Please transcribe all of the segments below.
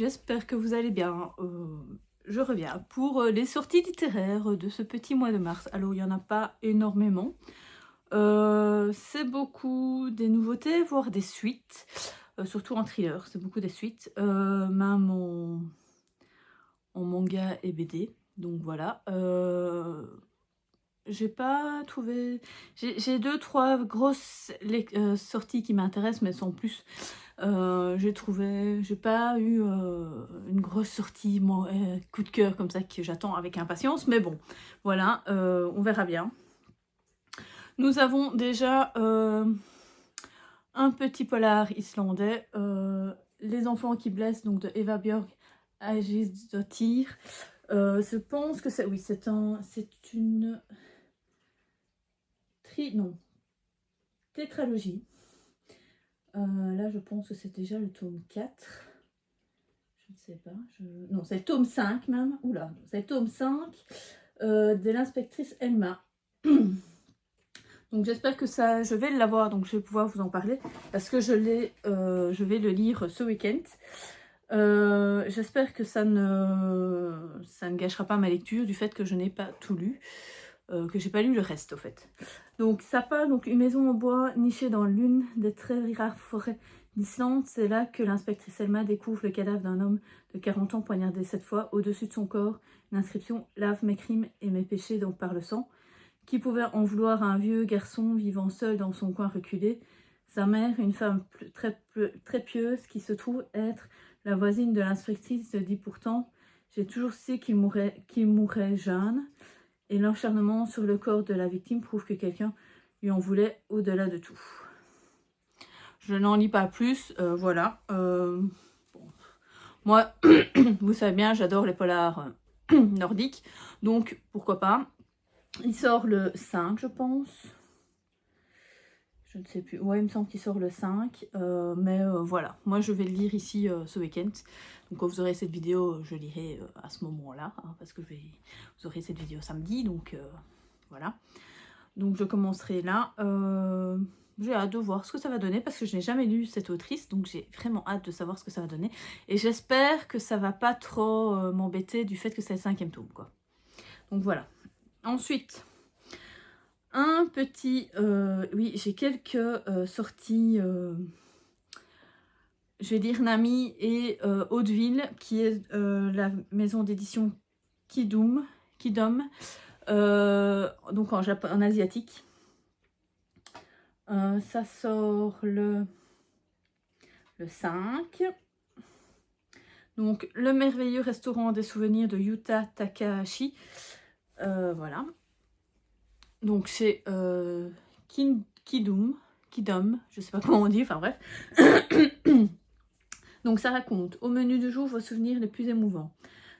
j'espère que vous allez bien. Je reviens pour les sorties littéraires de ce petit mois de mars. Alors, il n'y en a pas énormément. C'est beaucoup des nouveautés, voire des suites. Surtout en thriller, c'est beaucoup des suites. Même en manga et BD. Donc voilà. J'ai pas trouvé... J'ai 2-3 grosses sorties qui m'intéressent, mais sans plus. J'ai pas eu une grosse sortie, coup de cœur comme ça que j'attends avec impatience, mais bon, voilà, on verra bien. Nous avons déjà un petit polar islandais, Les enfants qui blessent, donc de Eva Björk Agisdottir. Je pense que c'est, oui, c'est une tétralogie. Là, je pense que c'est déjà le tome 4. Je ne sais pas. Non, c'est le tome 5 même. Oula, c'est le tome 5 de l'inspectrice Elma. Donc j'espère que ça, je vais l'avoir, donc je vais pouvoir vous en parler. Parce que je vais le lire ce week-end. J'espère que ça ne gâchera pas ma lecture du fait que je n'ai pas tout lu. Que j'ai pas lu le reste au fait. Donc ça part, donc une maison en bois nichée dans l'une des très rares forêts d'Islande. C'est là que l'inspectrice Selma découvre le cadavre d'un homme de 40 ans poignardé 7 fois. Au-dessus de son corps, l'inscription « Lave mes crimes et mes péchés donc par le sang ». Qui pouvait en vouloir à un vieux garçon vivant seul dans son coin reculé? Sa mère, une femme très pieuse qui se trouve être la voisine de l'inspectrice, se dit pourtant « J'ai toujours su qu'il mourrait jeune ». Et l'acharnement sur le corps de la victime prouve que quelqu'un lui en voulait au-delà de tout. Je n'en lis pas plus, voilà. Bon. Moi, vous savez bien, j'adore les polars nordiques, donc pourquoi pas. Il sort le 5, je pense. Je ne sais plus. Ouais, il me semble qu'il sort le 5. Mais voilà, moi je vais le lire ici ce week-end. Donc quand vous aurez cette vidéo, je lirai à ce moment-là. Hein, parce que vous aurez cette vidéo samedi. Donc voilà. Donc je commencerai là. J'ai hâte de voir ce que ça va donner. Parce que je n'ai jamais lu cette autrice. Donc j'ai vraiment hâte de savoir ce que ça va donner. Et j'espère que ça va pas trop m'embêter du fait que c'est le 5e tome, quoi. Donc voilà. Ensuite... un petit... oui, j'ai quelques sorties, je vais dire Nami et Hauteville, qui est la maison d'édition Kidom, donc en asiatique. Ça sort le 5. Donc, le merveilleux restaurant des souvenirs de Yuta Takahashi. Voilà. Donc c'est Kidom, je sais pas comment on dit, enfin bref. Donc ça raconte, au menu du jour, vos souvenirs les plus émouvants.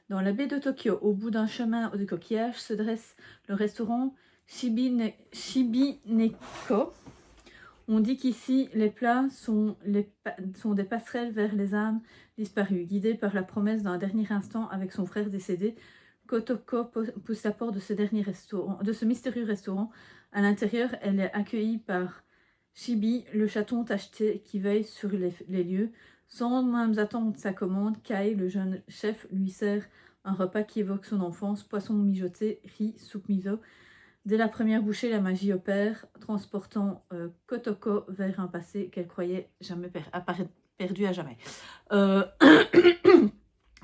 Dans la baie de Tokyo, au bout d'un chemin de coquillages, se dresse le restaurant Shibineko. On dit qu'ici, les plats sont des passerelles vers les âmes disparues, guidées par la promesse d'un dernier instant avec son frère décédé. Kotoko pousse la porte de ce mystérieux restaurant. À l'intérieur, elle est accueillie par Chibi, le chaton tacheté qui veille sur les lieux. Sans même attendre sa commande, Kai, le jeune chef, lui sert un repas qui évoque son enfance, poisson mijoté, riz, soupe miso. Dès la première bouchée, la magie opère, transportant Kotoko vers un passé qu'elle croyait jamais perdu à jamais.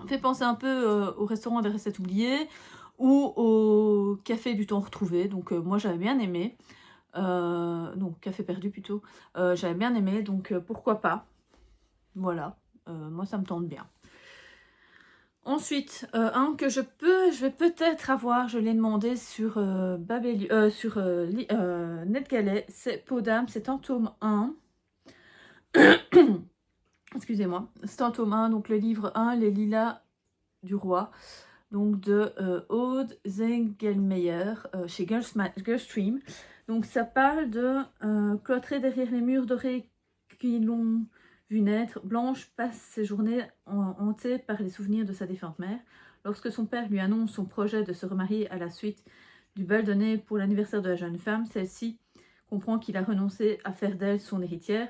Fait penser un peu au restaurant des recettes oubliées ou au café du temps retrouvé. Donc moi j'avais bien aimé. Donc café perdu plutôt. J'avais bien aimé, donc pourquoi pas. Voilà, moi ça me tente bien. Ensuite, un que je vais peut-être avoir, je l'ai demandé sur NetGalley, c'est Peau d'âme, c'est en tome 1. Excusez-moi, c'est en tome 1, donc le livre 1, Les Lilas du Roi, donc de Aude Zengelmeyer chez Girlstream. Donc ça parle de cloîtrée derrière les murs dorés qui l'ont vu naître. Blanche passe ses journées hantée par les souvenirs de sa défunte mère. Lorsque son père lui annonce son projet de se remarier à la suite du bal donné pour l'anniversaire de la jeune femme, celle-ci comprend qu'il a renoncé à faire d'elle son héritière.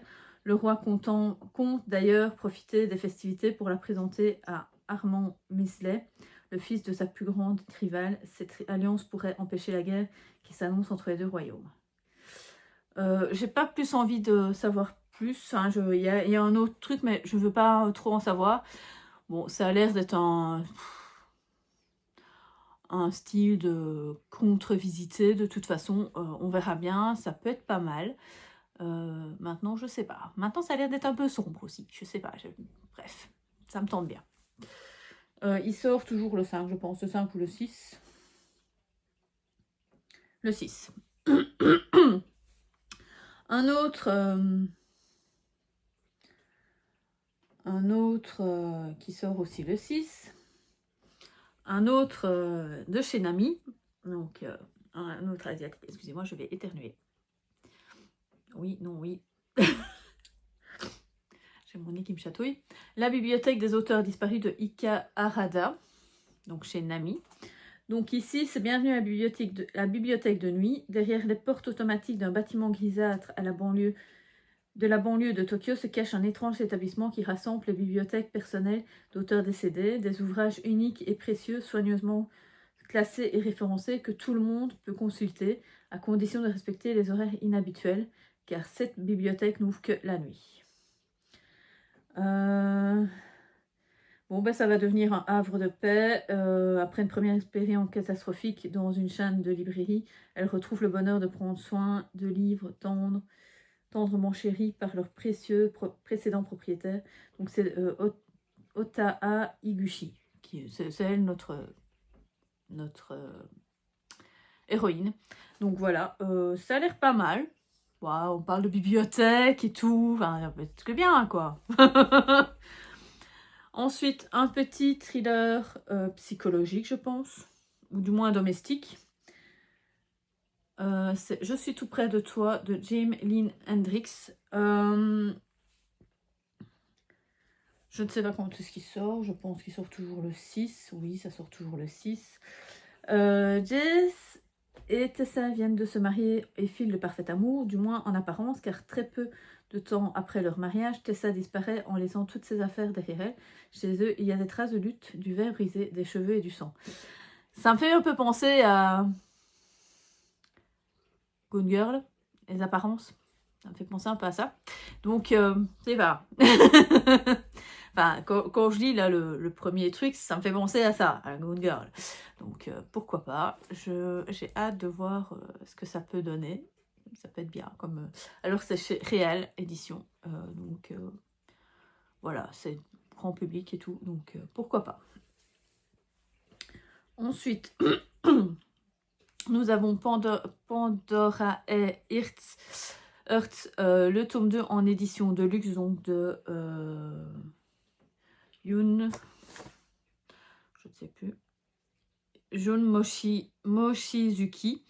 Le roi compte d'ailleurs profiter des festivités pour la présenter à Armand Mislay, le fils de sa plus grande rivale. Cette alliance pourrait empêcher la guerre qui s'annonce entre les deux royaumes. J'ai pas plus envie de savoir plus. Hein. Il y a un autre truc, mais je veux pas trop en savoir. Bon, ça a l'air d'être un style de contre-visité. De toute façon, on verra bien. Ça peut être pas mal. Maintenant, je sais pas. Maintenant, ça a l'air d'être un peu sombre aussi. Je sais pas. Bref, ça me tente bien. Il sort toujours le 5, je pense. Le 5 ou le 6. Le 6. Un autre qui sort aussi le 6. Un autre de chez Nami. Donc, un autre asiatique. Excusez-moi, je vais éternuer. Oui, non, oui. J'ai mon nez qui me chatouille. La bibliothèque des auteurs disparus de Ika Harada. Donc, chez Nami. Donc ici, c'est bienvenue à la bibliothèque de nuit. Derrière les portes automatiques d'un bâtiment grisâtre de la banlieue de Tokyo se cache un étrange établissement qui rassemble les bibliothèques personnelles d'auteurs décédés, des ouvrages uniques et précieux, soigneusement classés et référencés que tout le monde peut consulter, à condition de respecter les horaires inhabituels, car cette bibliothèque n'ouvre que la nuit. Bon, ben, ça va devenir un havre de paix. Après une première expérience catastrophique dans une chaîne de librairie, elle retrouve le bonheur de prendre soin de livres tendrement chéris par leurs précédents propriétaires. Donc c'est Otaa Higuchi. C'est elle notre héroïne. Donc voilà, ça a l'air pas mal. Wow, on parle de bibliothèque et tout. Enfin, c'est bien, quoi. Ensuite, un petit thriller psychologique, je pense, ou du moins domestique. Je suis tout près de toi, de James Lynn Hendricks. Je ne sais pas quand est-ce qu'il sort, je pense qu'il sort toujours le 6. Oui, ça sort toujours le 6. Jess et Tessa viennent de se marier et filent le parfait amour, du moins en apparence, car très peu de temps après leur mariage, Tessa disparaît en laissant toutes ses affaires derrière elle. Chez eux, il y a des traces de lutte, du verre brisé, des cheveux et du sang. Ça me fait un peu penser à Gone Girl, les apparences. Ça me fait penser un peu à ça. Donc, c'est pas. Enfin, quand je lis là le premier truc, ça me fait penser à ça, à Gone Girl. Donc, pourquoi pas. J'ai hâte de voir ce que ça peut donner. Ça peut être bien. Alors, c'est chez Réal Édition. Donc, voilà, c'est grand public et tout. Donc, pourquoi pas. Ensuite, nous avons Pandora et Hertz, le tome 2 en édition de luxe, donc de Yoon, je ne sais plus, Jun Mochizuki.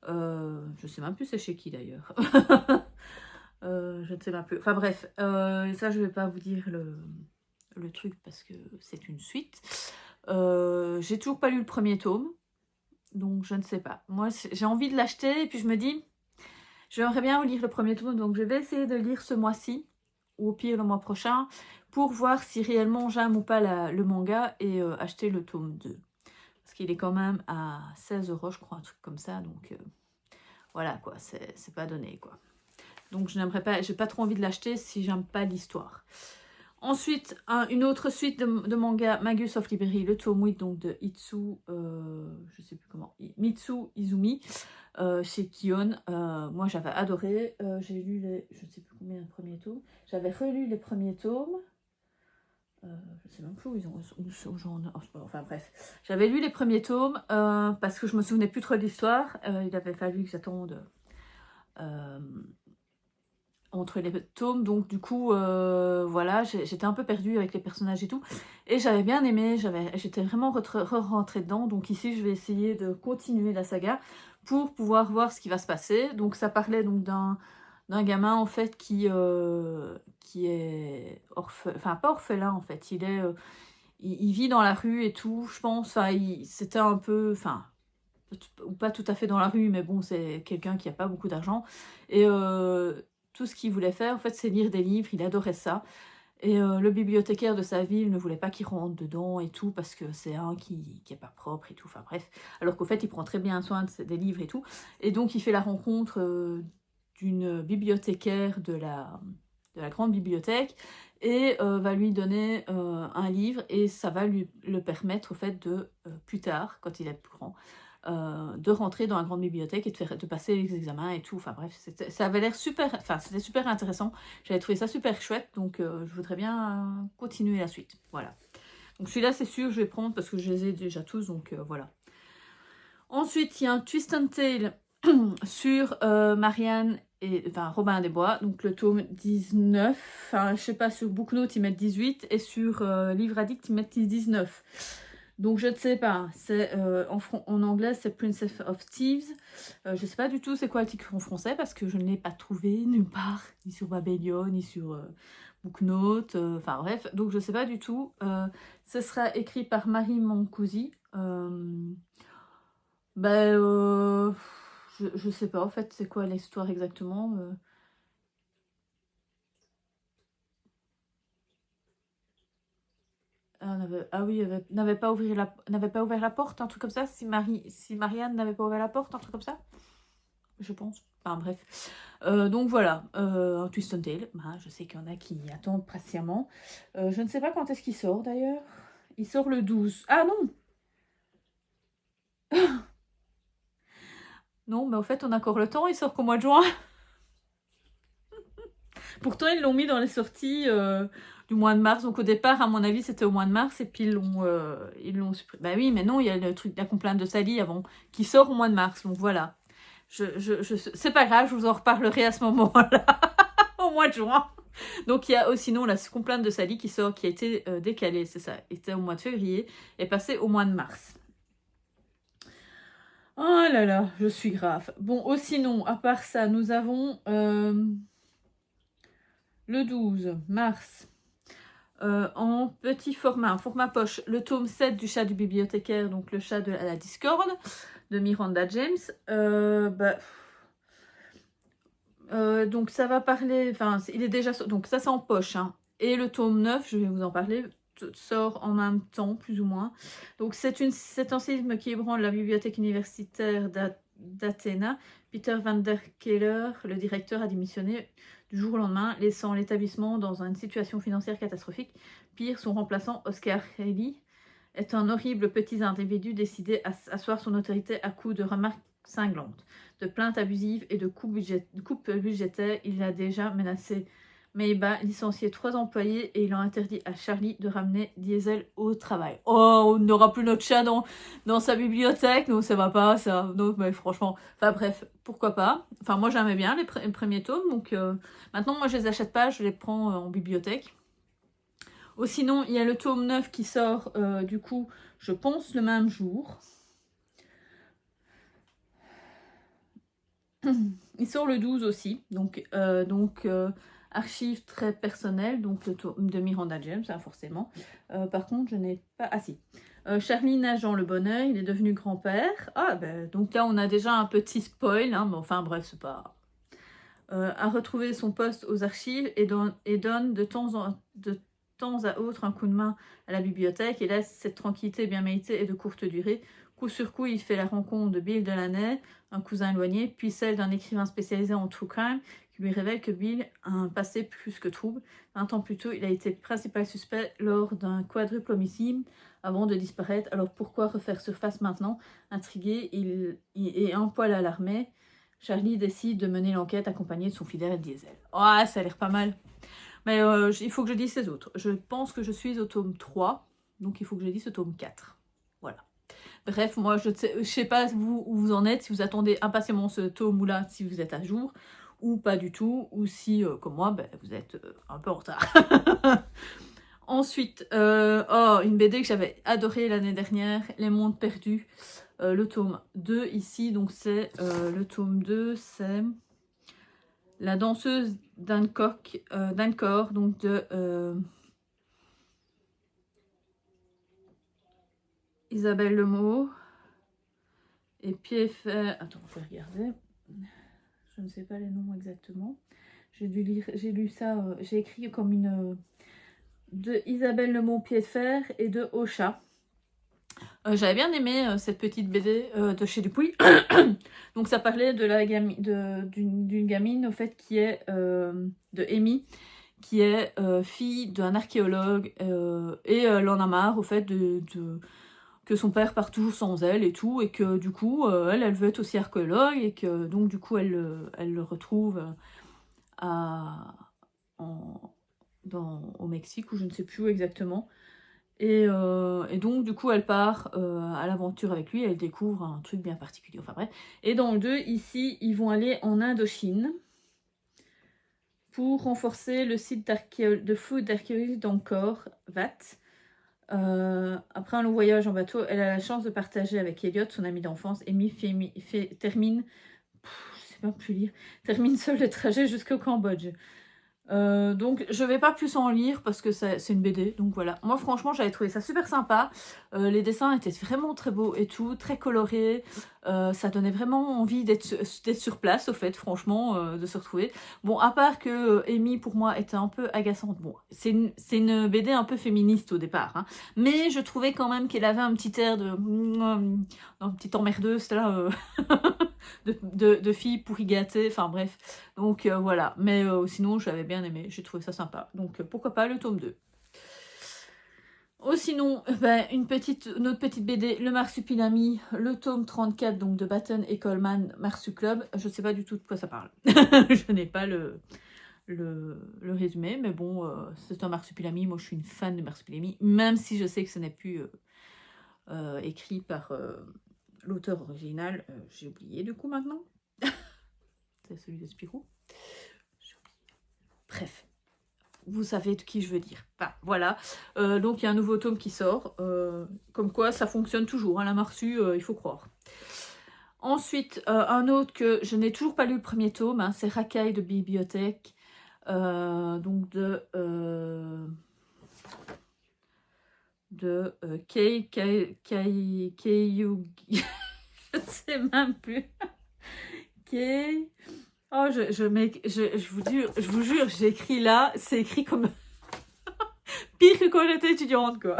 Je ne sais même plus c'est chez qui d'ailleurs. Je ne sais même plus. Enfin bref, ça je ne vais pas vous dire le truc parce que c'est une suite. J'ai toujours pas lu le premier tome. Donc je ne sais pas. Moi j'ai envie de l'acheter et puis je me dis, j'aimerais bien lire le premier tome. Donc je vais essayer de lire ce mois-ci ou au pire le mois prochain pour voir si réellement j'aime ou pas le manga et acheter le tome 2. Parce qu'il est quand même à 16 €, je crois, un truc comme ça. Donc voilà quoi, c'est pas donné quoi. Donc j'ai pas trop envie de l'acheter si j'aime pas l'histoire. Ensuite, une autre suite de manga, Magus of Liberty, le tome 8 donc de je sais plus comment, Mitsu Izumi, chez Kion. Moi j'avais adoré, j'ai lu je ne sais plus combien de premiers tomes, j'avais relu les premiers tomes, je sais même plus où ils ont, enfin bref, j'avais lu les premiers tomes parce que je me souvenais plus trop de l'histoire, il avait fallu que j'attende entre les tomes, donc du coup voilà, j'étais un peu perdue avec les personnages et tout, et j'avais bien aimé, j'étais vraiment rentrée dedans. Donc ici je vais essayer de continuer la saga pour pouvoir voir ce qui va se passer. Donc ça parlait donc d'un gamin en fait qui est enfin pas orphelin en fait, il vit dans la rue et tout, je pense. Enfin, c'était un peu, enfin, ou pas tout à fait dans la rue, mais bon, c'est quelqu'un qui a pas beaucoup d'argent, et tout ce qu'il voulait faire, en fait, c'est lire des livres, il adorait ça. Et le bibliothécaire de sa ville ne voulait pas qu'il rentre dedans et tout, parce que c'est un qui est pas propre et tout, enfin bref. Alors qu'au fait, il prend très bien soin des livres et tout. Et donc, il fait la rencontre d'une bibliothécaire de la grande bibliothèque, et va lui donner un livre, et ça va lui le permettre, au fait, de, plus tard, quand il est plus grand, de rentrer dans la grande bibliothèque et de passer les examens et tout. Enfin bref, ça avait l'air super, enfin c'était super intéressant. J'avais trouvé ça super chouette, donc je voudrais bien continuer la suite. Voilà. Donc celui-là, c'est sûr, je vais prendre parce que je les ai déjà tous, donc voilà. Ensuite, il y a un Twist and Tale sur Marianne et enfin Robin des Bois, donc le tome 19. Enfin, je sais pas, sur Booknote ils mettent 18 et sur Livre Addict ils mettent 19. Donc je ne sais pas, c'est en anglais c'est Princess of Thieves. Je ne sais pas du tout c'est quoi le titre en français parce que je ne l'ai pas trouvé nulle part, ni sur Babelio, ni sur Booknote, enfin bref, donc je ne sais pas du tout. Ce sera écrit par Marie Mancusi. Je sais pas en fait c'est quoi l'histoire exactement. Ah oui, n'avait pas ouvert la porte, un truc comme ça, si Marianne n'avait pas ouvert la porte, un truc comme ça, je pense. Enfin bref. Donc voilà, un Twist and Tale. Bah, je sais qu'il y en a qui attendent patiemment. Je ne sais pas quand est-ce qu'il sort d'ailleurs. Il sort le 12. Ah non. Non, mais en fait on a encore le temps, il sort qu'au mois de juin. Pourtant ils l'ont mis dans les sorties du mois de mars, donc au départ à mon avis c'était au mois de mars et puis ils l'ont supprimé. Bah oui, mais non, il y a le truc de la complainte de Sally avant qui sort au mois de mars, donc voilà. C'est pas grave, je vous en reparlerai à ce moment-là, au mois de juin. Donc il y a aussi sinon la complainte de Sally qui sort, qui a été décalée, c'est ça, était au mois de février, est passée au mois de mars. Oh là là, je suis grave. Bon, sinon, à part ça, nous avons le 12 mars, en petit format, format poche, le tome 7 du chat du bibliothécaire, donc le chat de la Discord, de Miranda James. Donc ça va parler, enfin il est déjà, donc ça c'est en poche, hein. Et le tome 9, je vais vous en parler, sort en même temps, plus ou moins. Donc c'est un séisme qui ébranle la bibliothèque universitaire d'Athéna. Peter van der Keller, le directeur, a démissionné du jour au lendemain, laissant l'établissement dans une situation financière catastrophique. Pire, son remplaçant, Oscar Haley, est un horrible petit individu décidé à asseoir son autorité à coups de remarques cinglantes, de plaintes abusives et de coupes budgétaires. Il a déjà menacé Mayba, licencié 3 employés et il a interdit à Charlie de ramener Diesel au travail. Oh, on n'aura plus notre chat dans sa bibliothèque, non, ça va pas, ça. Non, mais franchement, enfin bref, pourquoi pas. Enfin, moi j'aimais bien les premiers tomes, donc maintenant moi je les achète pas, je les prends en bibliothèque. Sinon, il y a le tome 9 qui sort, du coup, je pense le même jour. Il sort le 12 aussi, donc archive très personnelle, donc le tome de Miranda James, hein, forcément. Par contre, je n'ai pas... Ah si. Charlie nageant le bonheur, il est devenu grand-père. Ah, ben, donc là, on a déjà un petit spoil, hein, mais enfin, bref, c'est pas... a retrouvé son poste aux archives et donne de temps à autre un coup de main à la bibliothèque et laisse cette tranquillité bien méritée et de courte durée. Coup sur coup, il fait la rencontre de Bill Delaney, un cousin éloigné, puis celle d'un écrivain spécialisé en true crime qui lui révèle que Bill a un passé plus que trouble. 20 ans plus tôt, il a été principal suspect lors d'un quadruple homicide avant de disparaître. Alors pourquoi refaire surface maintenant? Intrigué, il est un poil alarmé. Charlie décide de mener l'enquête accompagné de son fidèle Diesel. Ah, ça a l'air pas mal. Mais il faut que je dise ces autres. Je pense que je suis au tome 3, donc il faut que je dise au tome 4. Voilà. Bref, moi, je sais pas vous, où vous en êtes, si vous attendez impatiemment ce tome ou là, si vous êtes à jour, ou pas du tout, ou si, comme moi, ben, vous êtes un peu en retard. Ensuite, une BD que j'avais adorée l'année dernière, Les Mondes Perdus, le tome 2 ici, donc c'est le tome 2, c'est La danseuse d'Anne-Corps, donc de Isabelle Lemot. Et puis elle fait... Attends, on va regarder. Je ne sais pas les noms exactement. J'ai lu ça, j'ai écrit comme une... de Isabelle Le Mont Pied de Fer et de Ocha. J'avais bien aimé cette petite BD de chez Dupuis. Donc ça parlait de d'une gamine au fait qui est de Amy, qui est fille d'un archéologue et elle en a marre au fait que son père part toujours sans elle et tout, et que du coup elle veut être aussi archéologue, et que donc du coup elle le retrouve au Mexique, ou je ne sais plus où exactement. Et donc du coup elle part à l'aventure avec lui, elle découvre un truc bien particulier, enfin bref. Et dans le 2, ici, ils vont aller en Indochine pour renforcer le site de fouilles d'archéologie d'Angkor Wat. Après un long voyage en bateau, elle a la chance de partager avec Elliot, son ami d'enfance. Amy termine seule le trajet jusqu'au Cambodge. Donc je vais pas plus en lire parce que c'est une BD, donc voilà. Moi franchement j'avais trouvé ça super sympa, les dessins étaient vraiment très beaux et tout, très colorés, ça donnait vraiment envie d'être sur place au fait, franchement, de se retrouver. Bon, à part que Amy pour moi était un peu agaçante, bon, c'est une BD un peu féministe au départ, hein, mais je trouvais quand même qu'elle avait un petit air un petit emmerdeuse là, de fille pourri gâtée, enfin bref. Donc voilà, mais sinon j'avais bien aimé, j'ai trouvé ça sympa. Donc pourquoi pas le tome 2. Oh, sinon, une autre petite BD, le Marsupilami, le tome 34, donc de Batten et Coleman, Marsu Club. Je sais pas du tout de quoi ça parle. Je n'ai pas le résumé, mais bon, c'est un Marsupilami. Moi je suis une fan de Marsupilami, même si je sais que ce n'est plus écrit par l'auteur original. J'ai oublié du coup maintenant. C'est celui de Spirou. Bref, vous savez de qui je veux dire. Enfin, voilà. Donc il y a un nouveau tome qui sort. Comme quoi ça fonctionne toujours. Hein, la Marsu, il faut croire. Ensuite, un autre que je n'ai toujours pas lu le premier tome, hein, c'est Racaille de Bibliothèque. Donc de Kei Yugi. Je ne sais même plus. Kei... Oh, je vous jure, j'ai écrit là, c'est écrit comme pire que quand j'étais étudiante, quoi.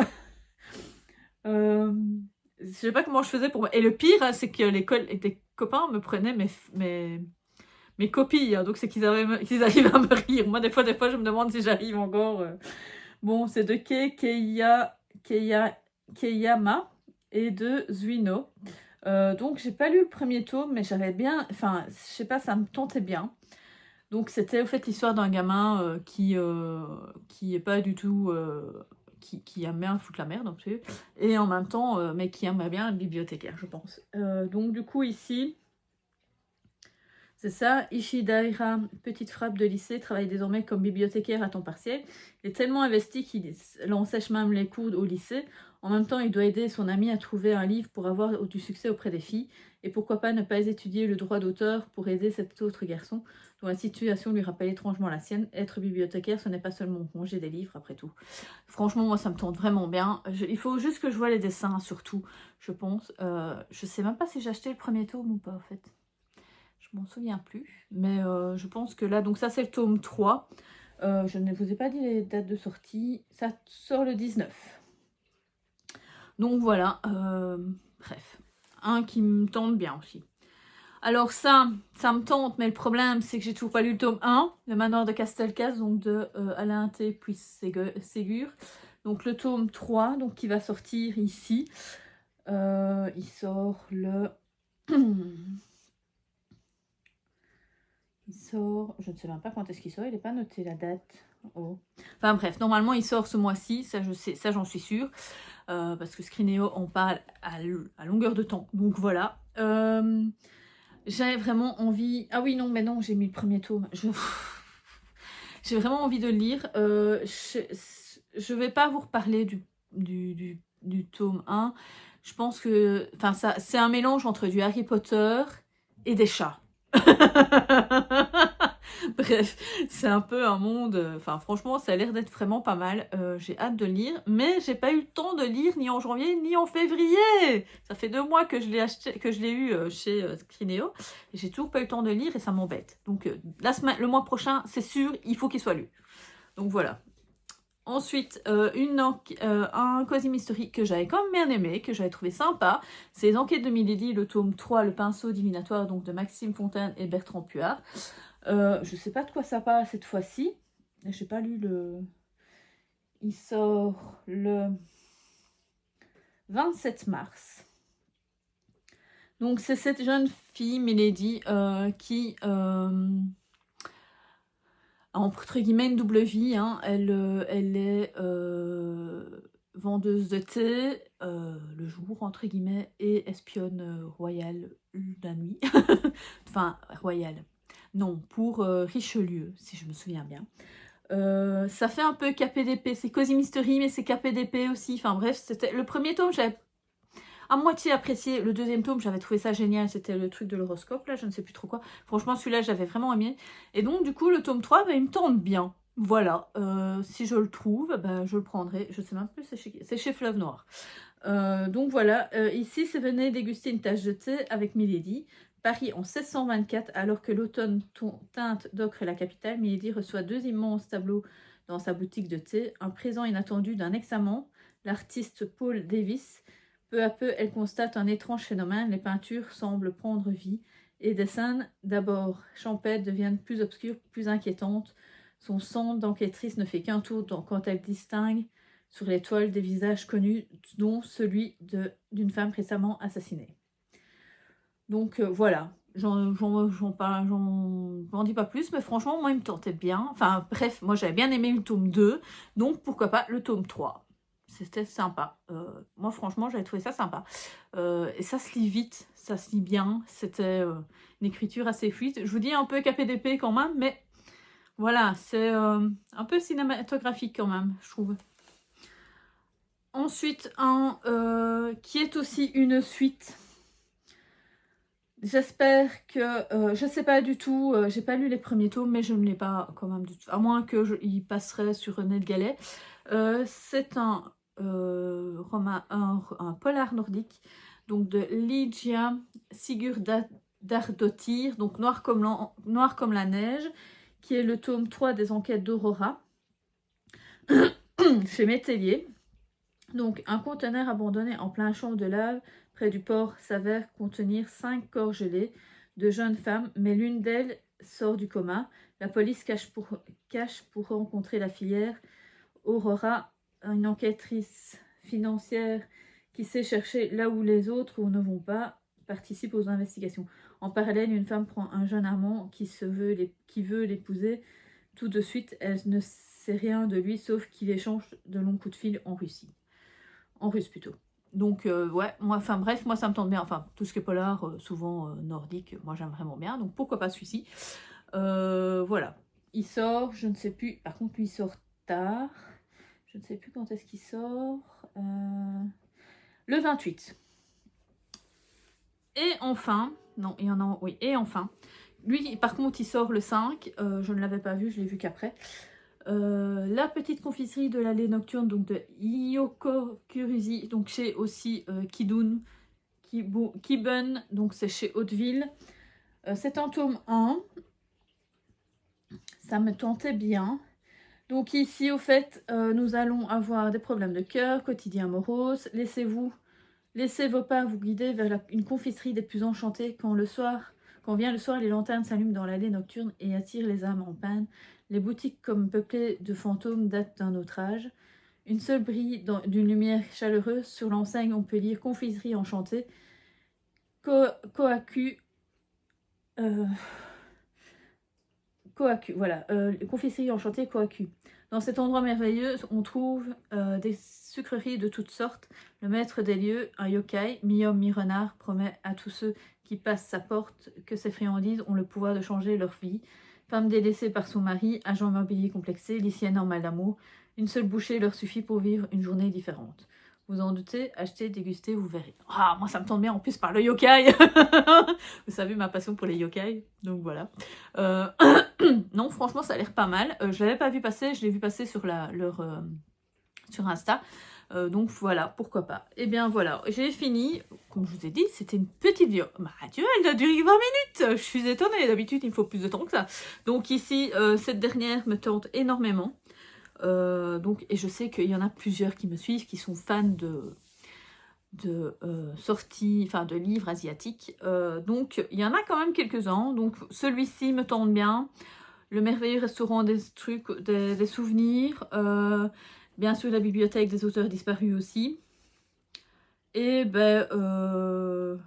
Je sais pas comment je faisais pour... Et le pire, hein, c'est que des copains me prenaient mes copies, hein, donc c'est qu'ils arrivent à me rire. Moi, des fois, je me demande si j'arrive encore. Bon, c'est de Keiyama et de Zuino. Donc j'ai pas lu le premier tome, mais j'avais bien, enfin je sais pas, ça me tentait bien. Donc c'était au fait l'histoire d'un gamin qui est pas du tout, qui aime bien foutre la merde, donc, et en même temps, mais qui aimerait bien être bibliothécaire, je pense. Donc du coup ici, c'est ça, Ishidaira, petite frappe de lycée, travaille désormais comme bibliothécaire à temps partiel. Il est tellement investi qu'il en sèche même les cours au lycée. En même temps, il doit aider son ami à trouver un livre pour avoir du succès auprès des filles. Et pourquoi pas ne pas étudier le droit d'auteur pour aider cet autre garçon dont la situation lui rappelle étrangement la sienne. Être bibliothécaire, ce n'est pas seulement ranger des livres, après tout. Franchement, moi, ça me tente vraiment bien. Il faut juste que je vois les dessins, surtout, je pense. Je sais même pas si j'ai acheté le premier tome ou pas, en fait. Je m'en souviens plus, mais je pense que là, donc ça c'est le tome 3. Je ne vous ai pas dit les dates de sortie, ça sort le 19. Donc voilà, bref, un qui me tente bien aussi. Alors ça me tente, mais le problème c'est que j'ai toujours pas lu le tome 1, le manoir de Castelcas, donc de Alain T. puis Ségur. Donc le tome 3, donc qui va sortir ici. Il sort le... Il sort, je ne sais même pas quand est-ce qu'il sort, il n'est pas noté la date. Oh. Enfin bref, normalement il sort ce mois-ci, ça je sais, ça j'en suis sûre, parce que Scrineo en parle à longueur de temps, donc voilà. J'ai vraiment envie, ah oui non mais non, j'ai mis le premier tome, j'ai vraiment envie de le lire. Je vais pas vous reparler du tome 1, je pense que, enfin ça, c'est un mélange entre du Harry Potter et des chats. Bref, c'est un peu un monde... Enfin, franchement, ça a l'air d'être vraiment pas mal. J'ai hâte de lire, mais j'ai pas eu le temps de lire ni en janvier, ni en février. Ça fait 2 mois que je l'ai acheté, que je l'ai eu chez Scrinéo, et j'ai toujours pas eu le temps de lire, et ça m'embête. Donc, le mois prochain, c'est sûr, il faut qu'il soit lu. Donc, voilà. Ensuite, un quasi mystery que j'avais quand même bien aimé, que j'avais trouvé sympa, c'est Les Enquêtes de Milady, le tome 3, Le pinceau divinatoire, donc de Maxime Fontaine et Bertrand Puard. Je sais pas de quoi ça parle cette fois-ci. J'ai pas lu le... Il sort le 27 mars. Donc c'est cette jeune fille, Milady, qui... entre guillemets une double vie, hein. Elle est vendeuse de thé le jour, entre guillemets, et espionne royale la nuit. Enfin, royale. Non, pour Richelieu, si je me souviens bien. Ça fait un peu KPDP, c'est Cozy Mystery, mais c'est KPDP aussi. Enfin bref, c'était le premier tome, j'avais à moitié apprécié. Le deuxième tome, j'avais trouvé ça génial. C'était le truc de l'horoscope, là, je ne sais plus trop quoi. Franchement, celui-là, j'avais vraiment aimé. Et donc, du coup, le tome 3, bah, il me tente bien. Voilà. Si je le trouve, bah, je le prendrai. Je sais même plus, c'est chez Fleuve Noir. Donc, voilà. Ici, c'est venez déguster une tasse de thé avec Milady. Paris en 1624, alors que l'automne teinte d'ocre la capitale, Milady reçoit 2 immenses tableaux dans sa boutique de thé. Un présent inattendu d'un ex-amant, l'artiste Paul Davis. Peu à peu, elle constate un étrange phénomène. Les peintures semblent prendre vie et des scènes, d'abord champêtres, deviennent plus obscures, plus inquiétantes. Son sang d'enquêtrice ne fait qu'un tour quand elle distingue sur les toiles des visages connus, dont celui d'une femme récemment assassinée. Donc voilà, j'en dis pas plus, mais franchement, moi, il me tentait bien. Enfin, bref, moi, j'avais bien aimé le tome 2, donc pourquoi pas le tome 3. C'était sympa. Moi, franchement, j'avais trouvé ça sympa. Et ça se lit vite, ça se lit bien. C'était une écriture assez fluide. Je vous dis un peu KPDP quand même, mais voilà, c'est un peu cinématographique quand même, je trouve. Ensuite, qui est aussi une suite. J'espère que... je sais pas du tout, j'ai pas lu les premiers tomes, mais je ne l'ai pas quand même du tout. À moins qu'il passerait sur NetGalley. C'est un polar nordique, donc de Ligia Sigurdardottir, donc Noir comme la neige, qui est le tome 3 des enquêtes d'Aurora, chez Métellier. Donc, un conteneur abandonné en plein champ de lave près du port s'avère contenir 5 corps gelés de jeunes femmes, mais l'une d'elles sort du coma. La police cache pour rencontrer la filière. Aurora, une enquêtrice financière qui sait chercher là où les autres ne vont pas, participe aux investigations. En parallèle, une femme prend un jeune amant qui veut l'épouser. Tout de suite, elle ne sait rien de lui, sauf qu'il échange de longs coups de fil en Russie. En russe plutôt. Donc ouais, moi ça me tente bien. Enfin, tout ce qui est polar, souvent nordique, moi j'aime vraiment bien. Donc pourquoi pas celui-ci. Voilà. Il sort, je ne sais plus. Par contre, lui il sort tard. Je ne sais plus quand est-ce qu'il sort. Le 28. Et enfin, non, il y en a, oui, et enfin. Lui, par contre, il sort le 5. Je ne l'avais pas vu, je l'ai vu qu'après. La petite confiserie de l'allée nocturne, donc de Yoko Kuruzi, donc chez aussi Kibun, donc c'est chez Hauteville. C'est un tome 1. Ça me tentait bien. Donc ici, au fait, nous allons avoir des problèmes de cœur, quotidien morose. Laissez vos pas vous guider vers une confiserie des plus enchantées. Quand vient le soir, les lanternes s'allument dans l'allée nocturne et attirent les âmes en peine. Les boutiques, comme peuplées de fantômes, datent d'un autre âge. Une seule brille d'une lumière chaleureuse. Sur l'enseigne, on peut lire confiserie enchantée. Kohaku, voilà, confiserie enchantée Kohaku. Dans cet endroit merveilleux, on trouve des sucreries de toutes sortes. Le maître des lieux, un yokai, mi-homme, mi-renard, promet à tous ceux qui passent sa porte que ces friandises ont le pouvoir de changer leur vie. Femme délaissée par son mari, agent immobilier complexé, lycéenne en mal d'amour, une seule bouchée leur suffit pour vivre une journée différente. vous en doutez, achetez, dégustez, vous verrez. Ah, moi ça me tente bien en plus par le yokai. Vous savez ma passion pour les yokai, donc voilà. Non, franchement ça a l'air pas mal. Je l'avais pas vu passer, je l'ai vu passer sur sur Insta. Donc voilà, pourquoi pas. Et bien voilà, j'ai fini. Comme je vous ai dit, c'était une petite vidéo. Bah Dieu, elle a duré 20 minutes. Je suis étonnée, d'habitude il me faut plus de temps que ça. Donc ici, cette dernière me tente énormément. Donc, et je sais qu'il y en a plusieurs qui me suivent, qui sont fans de sorties, enfin de livres asiatiques. Donc il y en a quand même quelques-uns. Donc celui-ci me tente bien. Le merveilleux restaurant des trucs, des souvenirs. Bien sûr, la bibliothèque des auteurs disparus aussi. Et ben, le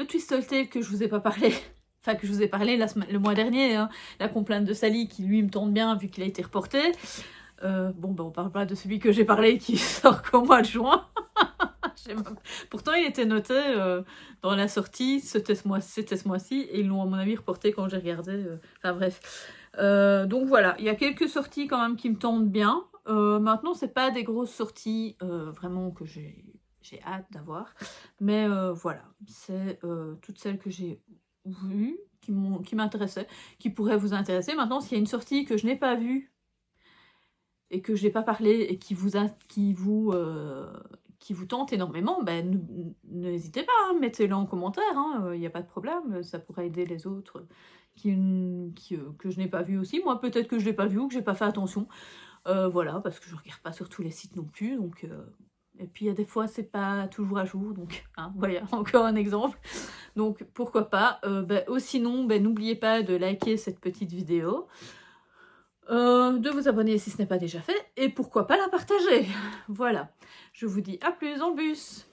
Twisted Tale que je vous ai pas parlé, enfin que je vous ai parlé le mois dernier, hein, la complainte de Sally qui lui me tente bien vu qu'il a été reporté. Bon, ben on parle pas de celui que j'ai parlé qui sort qu'au mois de juin. Pourtant, il était noté dans la sortie, c'était ce mois-ci, et ils l'ont à mon avis reporté quand j'ai regardé. Enfin bref. Donc voilà, il y a quelques sorties quand même qui me tentent bien. Maintenant, c'est pas des grosses sorties vraiment que j'ai hâte d'avoir. Mais voilà, c'est toutes celles que j'ai vues, qui m'intéressaient, qui pourraient vous intéresser. Maintenant, s'il y a une sortie que je n'ai pas vue et que je n'ai pas parlé et qui vous tente énormément, ben, n'hésitez pas, hein, mettez-le en commentaire, il n'y a pas de problème, ça pourrait aider les autres que je n'ai pas vu aussi. Moi, peut-être que je ne l'ai pas vu ou que je n'ai pas fait attention. Voilà, parce que je ne regarde pas sur tous les sites non plus, donc... Et puis, il y a des fois, c'est pas toujours à jour, donc, hein, voilà, encore un exemple. Donc, pourquoi pas. Sinon, n'oubliez pas de liker cette petite vidéo, de vous abonner si ce n'est pas déjà fait, et pourquoi pas la partager. Voilà, je vous dis à plus en bus.